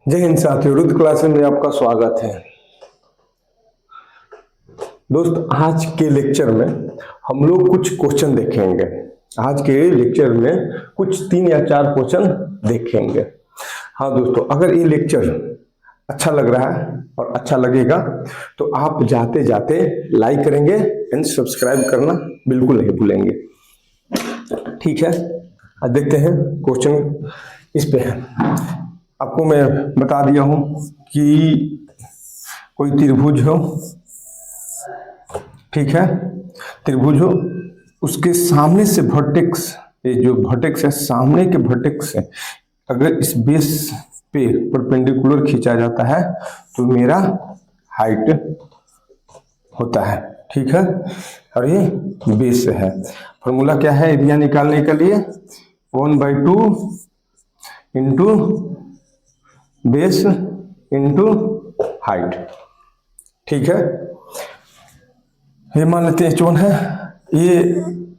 जय हिंद साथियों, रुद्र क्लासेस में आपका स्वागत है। दोस्त, आज के लेक्चर में हम लोग कुछ क्वेश्चन देखेंगे। आज के लेक्चर में कुछ 3 या 4 क्वेश्चन देखेंगे। हाँ दोस्तों, अगर ये लेक्चर अच्छा लग रहा है और अच्छा लगेगा तो आप जाते जाते लाइक करेंगे एंड सब्सक्राइब करना बिल्कुल नहीं भूलेंगे। ठीक है, आज देखते हैं क्वेश्चन। इस पे है, आपको मैं बता दिया हूं कि कोई त्रिभुज हो, ठीक है, त्रिभुज हो, उसके सामने से वर्टेक्स, ये जो वर्टेक्स है सामने के वर्टेक्स से अगर इस बेस पे परपेंडिकुलर खींचा जाता है तो मेरा हाइट होता है। ठीक है, और ये बेस है। फॉर्मूला क्या है एरिया निकालने के लिए? 1/2 इंटू बेस इंटू हाइट। ठीक है, ये मान लेते हैं H1 है। ये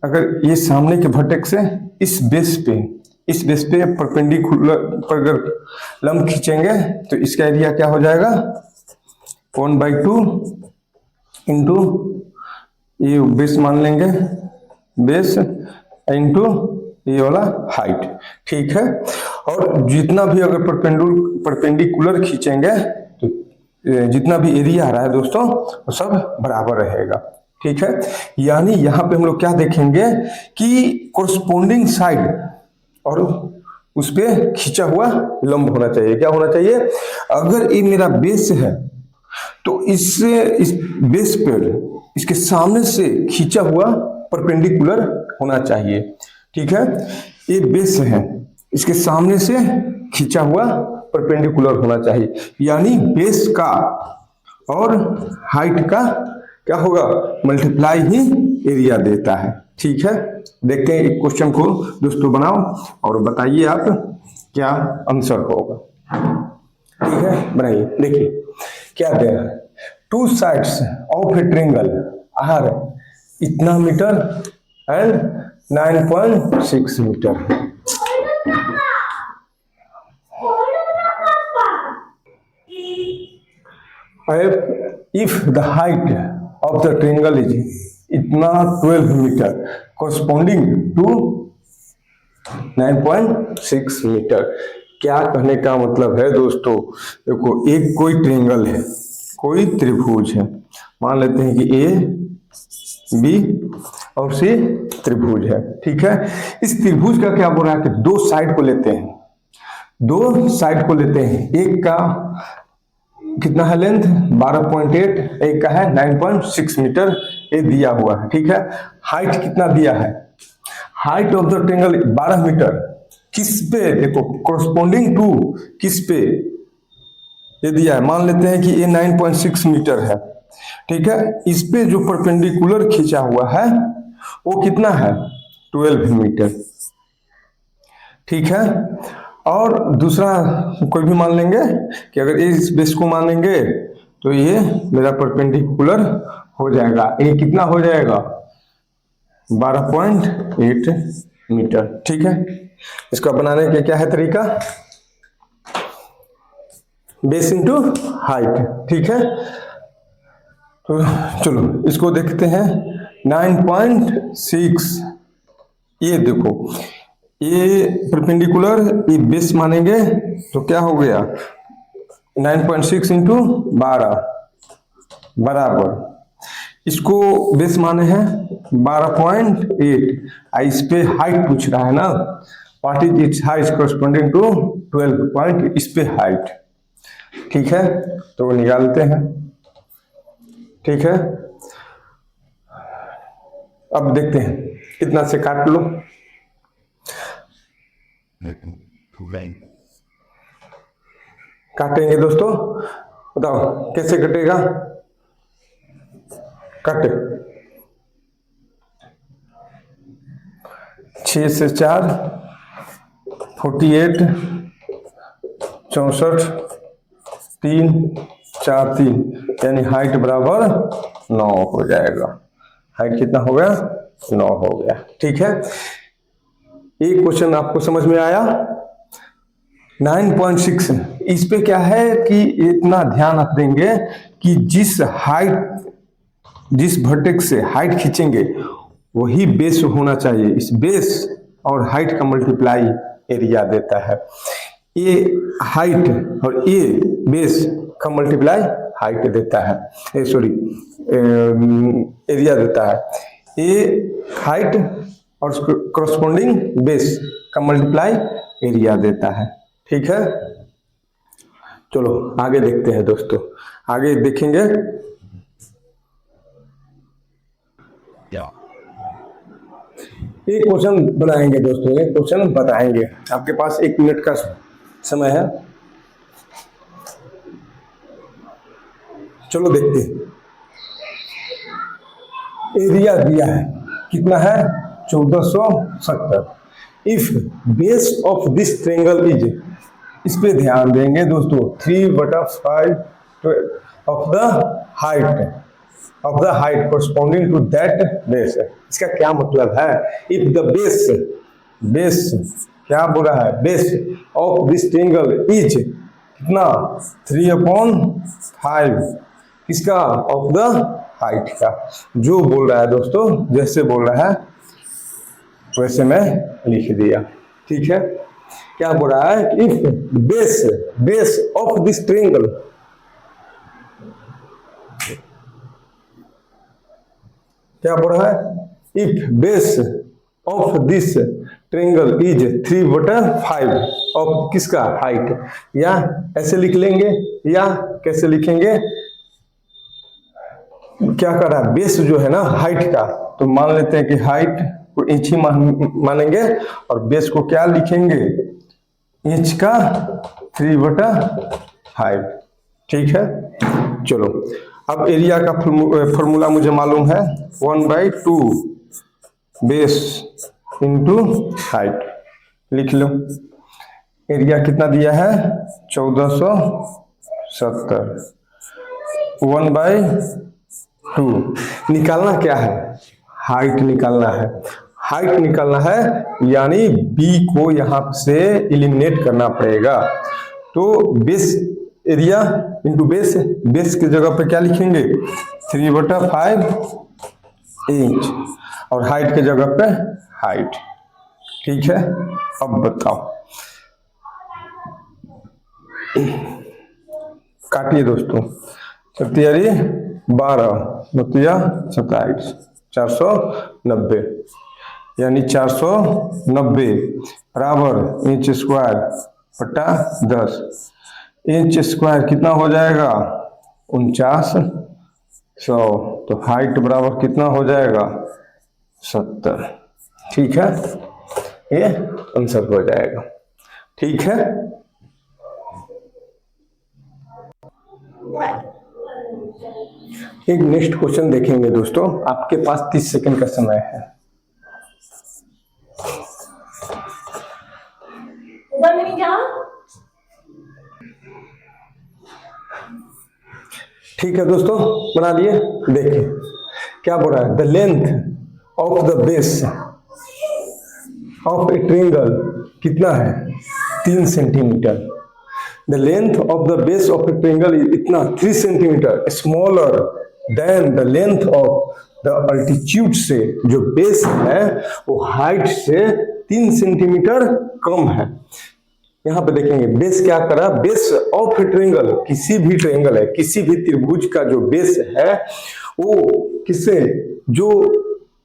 अगर ये सामने के वर्टेक्स से इस बेस पे परपेंडिकुलर पर अगर लंब खींचेंगे तो इसका एरिया क्या हो जाएगा? 1/2 इंटू ये बेस मान लेंगे, बेस इंटू ये वाला हाइट। ठीक है, और जितना भी अगर परपेंडिकुलर खींचेंगे तो जितना भी एरिया आ रहा है दोस्तों वो सब बराबर रहेगा। ठीक है, यानी यहां पे हम लोग क्या देखेंगे कि कोरस्पोंडिंग साइड और उस पे खींचा हुआ लंब होना चाहिए। क्या होना चाहिए? अगर ये मेरा बेस है तो इस बेस पर इसके सामने से खींचा हुआ परपेंडिकुलर होना चाहिए। ठीक है, ये बेस है, इसके सामने से खींचा हुआ परपेंडिकुलर होना चाहिए, यानी बेस का और हाइट का क्या होगा? मल्टीप्लाई ही एरिया देता है। ठीक है, देखते हैं एक क्वेश्चन को दोस्तों, बनाओ और बताइए आप क्या आंसर होगा। ठीक है, बनाइए। देखिए क्या दे रहा है, 2 sides of a triangle are इतना metre and 9.6 metre. If the height of the triangle is इतना 12 मीटर corresponding to 9.6 मीटर। क्या कहने का मतलब है दोस्तों? देखो, एक कोई ट्रायंगल है, कोई त्रिभुज है, मान लेते हैं कि ए बी और सी त्रिभुज है। ठीक है, इस त्रिभुज का क्या बोल रहा है कि 2 साइड को लेते हैं, 2 साइड को लेते हैं। एक का कितना है लेंथ? 12.8, एक का है 9.6 मीटर, ये दिया हुआ है। ठीक है, हाइट कितना दिया है? हाइट ऑफ द ट्रायंगल 12 मीटर। किस पे? देखो, कोरस्पोंडिंग टू किस पे ये दिया है? मान लेते हैं कि ये 9.6 मीटर है। ठीक है, इस पे जो परपेंडिकुलर खींचा हुआ है वो कितना है? 12 मीटर। ठीक है, और दूसरा कोई भी मान लेंगे कि अगर इस बेस को मानेंगे तो ये मेरा परपेंडिकुलर हो जाएगा। ये कितना हो जाएगा? 12.8 मीटर। ठीक है, इसका बनाने के क्या है तरीका? Base into height. ठीक है, तो चलो इसको देखते हैं। 9.6, ये देखो, ये परपेंडिकुलर, ये बेस मानेंगे तो क्या हो गया? 9.6 इंटू 12 बराबर, इसको बेस माने हैं 12.8। इस पे हाइट पूछ रहा है ना, what is its height corresponding to 12 point, इस पे हाइट। ठीक है, तो निकालते हैं। ठीक है, अब देखते हैं कितना से काट लो। काटेंगे दोस्तों, बताओ कैसे कटेगा? कट 6 से 4 48, 64, 3, 4, 3, यानी हाइट बराबर 9 हो जाएगा। हाइट कितना हो गया? 9 हो गया। ठीक है, एक क्वेश्चन आपको समझ में आया? 9.6। इस पे क्या है कि इतना ध्यान रख देंगे कि जिस वर्टेक्स से हाइट खींचेंगे वही बेस होना चाहिए। इस बेस और हाइट का मल्टीप्लाई एरिया देता है। ये हाइट और ये बेस का मल्टीप्लाई हाइट देता है, सॉरी एरिया देता है। ये हाइट और करस्पॉन्डिंग बेस का मल्टीप्लाई एरिया देता है। ठीक है, चलो आगे देखते हैं दोस्तों। आगे देखेंगे ये क्वेश्चन बनाएंगे दोस्तों, ये क्वेश्चन बताएंगे। आपके पास 1 मिनट का समय है, चलो देखते हैं। एरिया दिया है, कितना है 1470। If base of this triangle is, इस पे ध्यान देंगे दोस्तों, 3/5 of the height corresponding to that base. इसका क्या मतलब है? इफ द बेस क्या बोल रहा है? Base of this triangle is कितना 3/5 किसका? ऑफ द हाइट का। जो बोल रहा है दोस्तों, जैसे बोल रहा है वैसे मैं लिख दिया। ठीक है, क्या बोल रहा है? If base of this triangle, क्या बोल रहा है? If base of this triangle is 3/5 of किसका? हाइट। या ऐसे लिख लेंगे, या कैसे लिखेंगे? क्या कर रहा है? बेस जो है ना हाइट का, तो मान लेते हैं कि हाइट को इंच ही मानेंगे और बेस को क्या लिखेंगे? इंच का 3/5। ठीक है, चलो अब एरिया का फॉर्मूला मुझे मालूम है, 1/2 बेस इंटू हाइट। लिख लो, एरिया कितना दिया है? 1470। 1/2 निकालना क्या है? हाइट निकालना है। हाइट निकालना है यानी बी को यहां से एलिमिनेट करना पड़ेगा। तो base area into base, base की जगह पे क्या लिखेंगे? 3/5 इंच और हाइट की जगह पे हाइट। ठीक है, अब बताओ, काटिए दोस्तों। 12 बतिया 27 490, यानी 490 बराबर इंच स्क्वायर बटा 10। इंच स्क्वायर कितना हो जाएगा? 4900। तो हाइट बराबर कितना हो जाएगा? 70। ठीक है, ये आंसर हो जाएगा। ठीक है, एक नेक्स्ट क्वेश्चन देखेंगे दोस्तों। आपके पास 30 सेकंड का समय है। ठीक है दोस्तों, बना दिए। देखिए क्या बोल रहा है? The length of the base of a triangle कितना है? 3 centimetre. The length of the base of a triangle इतना 3 centimetre smaller than the length of the altitude से, जो बेस है वो हाइट से 3 सेंटीमीटर कम है। यहां पे देखेंगे बेस क्या करा? बेस ऑफ ए ट्रायंगल, किसी भी ट्रायंगल है, किसी भी त्रिभुज का जो बेस है वो किससे, जो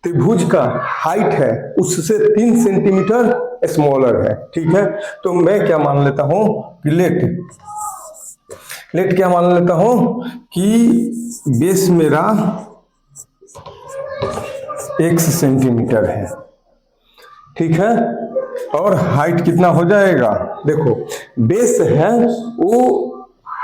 त्रिभुज का हाइट है उससे 3 सेंटीमीटर स्मॉलर है। ठीक है, तो मैं क्या मान लेता हूं कि लेट क्या मान लेता हूं कि बेस मेरा x सेंटीमीटर है। ठीक है, और हाइट कितना हो जाएगा? देखो बेस है वो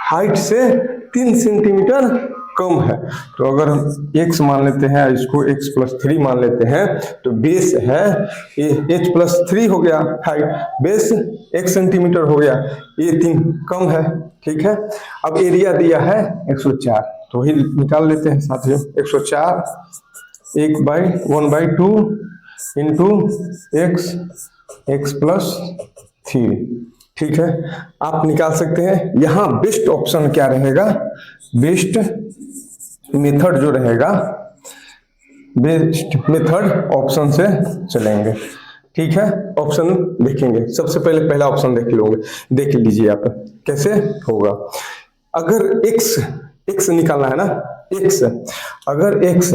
हाइट से 3 सेंटीमीटर कम है, तो अगर हम x मान लेते हैं, इसको x+3 मान लेते हैं, तो बेस है ये h+3 हो गया, हाइट बेस 1 सेंटीमीटर हो गया, ये 3 कम है। ठीक है, अब एरिया दिया है 104, तो वही निकाल लेते हैं साथियों। 104 1/2 इंटू x+3। ठीक है, आप निकाल सकते हैं। यहां बेस्ट ऑप्शन क्या रहेगा, बेस्ट मेथड जो रहेगा, बेस्ट मेथड ऑप्शन से चलेंगे। ठीक है, ऑप्शन देखेंगे। सबसे पहले पहला ऑप्शन देख लीजिए आप कैसे होगा। अगर x निकालना है ना, x, अगर x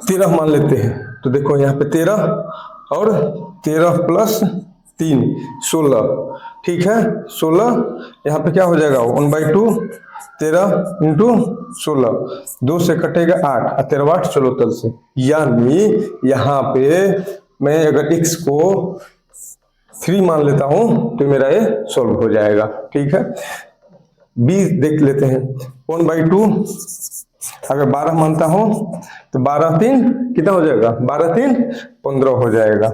13 मान लेते हैं तो देखो यहाँ पे 13 और 13 प्लस 3 16, ठीक है, 16 यहाँ पे क्या हो जाएगा 1/2, 13 इंटू 16, 2 से कटेगा 8 और 13 8 16 से, यानी यहाँ पे मैं अगर x को 3 मान लेता हूं तो मेरा ये सॉल्व हो जाएगा। ठीक है, b देख लेते हैं, 1/2 अगर 12 मानता हूं तो 12 3 कितना हो जाएगा, 12 3 15 हो जाएगा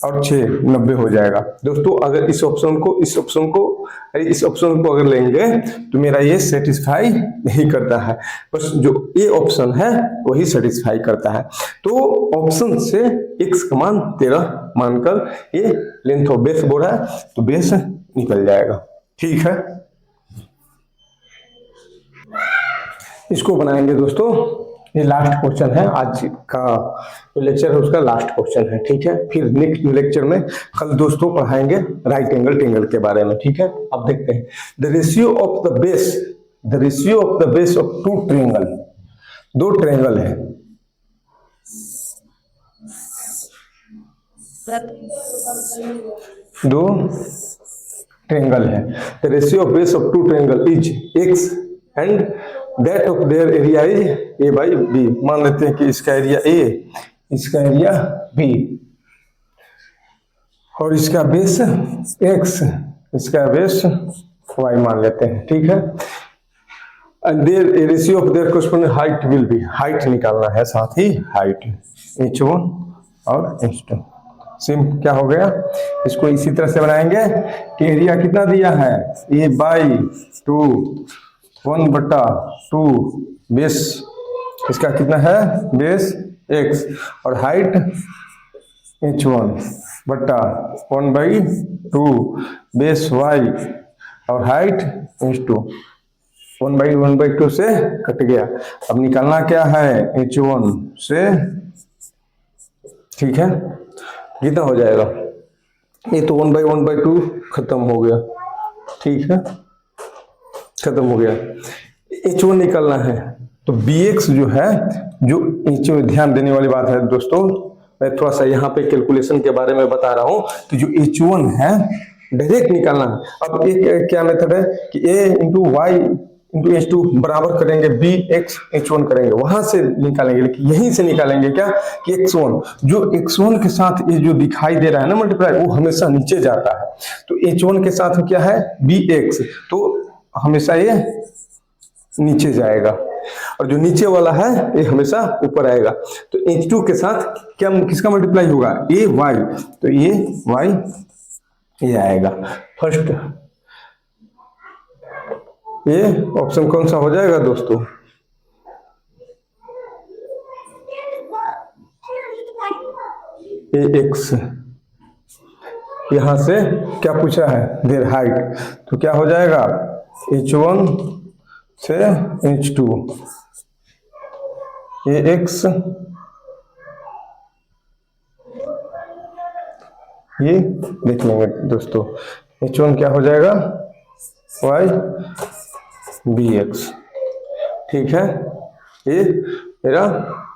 और 6 90 हो जाएगा। दोस्तों अगर इस ऑप्शन को अगर लेंगे तो मेरा ये सेटिस्फाई नहीं करता है, बस जो ये ऑप्शन है वही सेटिस्फाई करता है। तो ऑप्शन से x का मान 13 मानकर ये लेंथ ऑफ बेस बोल रहा है तो बेस निकल जाएगा। ठीक है, इसको बनाएंगे दोस्तों, ये लास्ट क्वेश्चन है आज का जो लेक्चर है उसका लास्ट क्वेश्चन है। ठीक है, फिर नेक्स्ट लेक्चर में कल दोस्तों पढ़ाएंगे राइट एंगल ट्रायंगल के बारे में। ठीक है, अब देखते हैं the ratio of the base of two triangle, दो ट्रायंगल है, दो ट्रायंगल है, the ratio of base of two triangle is x and that of their area is a/b। मान लेते हैं कि इसका एरिया a, इसका एरिया b और इसका बेस x, इसका बेस y मान लेते हैं। ठीक है, and their ratio of their corresponding height will be, height निकालना है, साथ ही हाइट h1 और h2। सिम क्या हो गया, इसको इसी तरह से बनाएंगे कि एरिया कितना दिया है a/2 1/2 बेस इसका कितना है, बेस x और हाइट h1 बटा 1/2 बेस y और हाइट h2, 1/2 से कट गया। अब निकालना क्या है h1 से, ठीक है, कितना हो जाएगा, ये तो 1/2 खत्म हो गया। ठीक है, खत्म हो गया। h1 निकालना है तो bx जो है, जो h1 ध्यान देने वाली बात है दोस्तों, मैं थोड़ा सा यहाँ पे कैलकुलेशन के बारे में बता रहा हूँ। तो जो h1 है डायरेक्ट निकालना है। अब एक क्या मेथड है कि a into Y into h2 बराबर करेंगे bx h1 करेंगे, वहां से निकालेंगे, लेकिन यहीं से निकालेंगे क्या कि x1, जो x1 के साथ ये जो दिखाई दे रहा है ना मल्टीप्लाई, वो हमेशा नीचे जाता है। तो h1 के साथ क्या है bx, तो हमेशा ये नीचे जाएगा और जो नीचे वाला है ये हमेशा ऊपर आएगा। तो h2 के साथ क्या किसका मल्टीप्लाई होगा, a y, तो ये y ये आएगा फर्स्ट। ये ऑप्शन कौन सा हो जाएगा दोस्तों, x, यहां से क्या पूछा है देयर हाइट, तो क्या हो जाएगा h1 से h2, ये x, ये देख लेंगे दोस्तों, h1 क्या हो जाएगा y bx। ठीक है, ये मेरा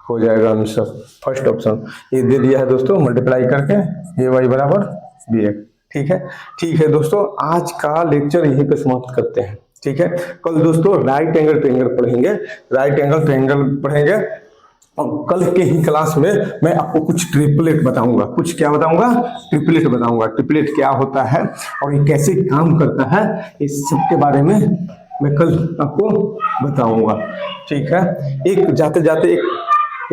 हो जाएगा आंसर फर्स्ट ऑप्शन, ये दे दिया है दोस्तों मल्टीप्लाई करके, ये y बराबर bx। ठीक है दोस्तों, आज का लेक्चर यहीं पे समाप्त करते हैं। ठीक है, कल दोस्तों राइट एंगल ट्रायंगल पढ़ेंगे और कल के ही क्लास में मैं आपको कुछ ट्रिपलेट बताऊंगा। कुछ क्या बताऊंगा, ट्रिपलेट बताऊंगा। ट्रिपलेट क्या होता है और ये कैसे काम करता है, इस सब के बारे में मैं कल आपको बताऊंगा। ठीक है, एक जाते जाते एक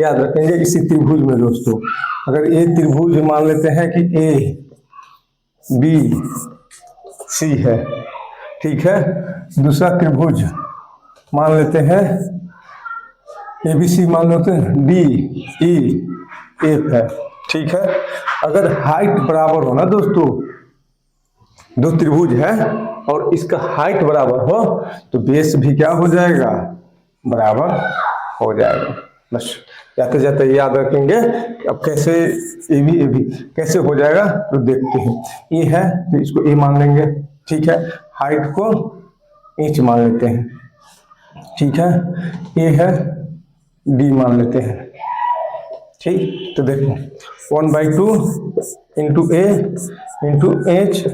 याद रखेंगे, इसी त्रिभुज में दोस्तों, अगर ये त्रिभुज मान लेते हैं कि ए बी सी है, ठीक है, दूसरा त्रिभुज मान लेते हैं ABC मान लेते हैं D E F है, ठीक है। अगर हाइट बराबर हो ना दोस्तों, दो त्रिभुज है और इसका हाइट बराबर हो तो बेस भी क्या हो जाएगा, बराबर हो जाएगा। बस जाते जाते याद रखेंगे। अब कैसे ए बी कैसे हो जाएगा तो देखते हैं। ये है तो इसको ए मान लेंगे, ठीक है। हाइट को इंच मान लेते हैं, ठीक है। ये है डी मान लेते हैं, ठीक। तो देखो 1/2 into A into H,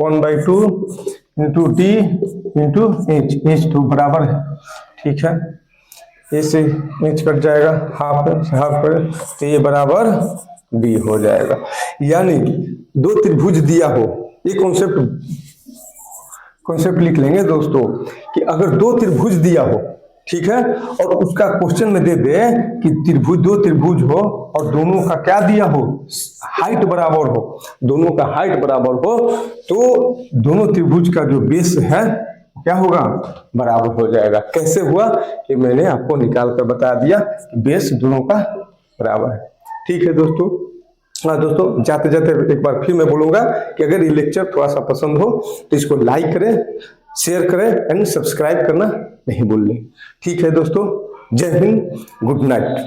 1/2 into D into H, H तो बराबर है, ठीक है। ए से एच कट जाएगा, हाफ हाफ पर, तो ये बराबर बी हो जाएगा। यानी दो त्रिभुज दिया हो, ये कॉन्सेप्ट लिख लेंगे दोस्तों कि अगर दो त्रिभुज दिया हो, ठीक है, और उसका क्वेश्चन में दे दे कि त्रिभुज, दो त्रिभुज हो और दोनों का क्या दिया हो, हाइट बराबर हो, दोनों का हाइट बराबर हो, तो दोनों त्रिभुज का जो बेस है क्या होगा, बराबर हो जाएगा। कैसे हुआ ये मैंने आपको निकाल कर बता दिया कि बेस दोनों का बराबर है, ठीक है दोस्तों। हाँ दोस्तों, जाते जाते एक बार फिर मैं बोलूंगा कि अगर ये लेक्चर थोड़ा सा पसंद हो तो इसको लाइक करें, शेयर करें एंड सब्सक्राइब करना नहीं भूलें, ठीक है दोस्तों। जय हिंद, गुड नाइट।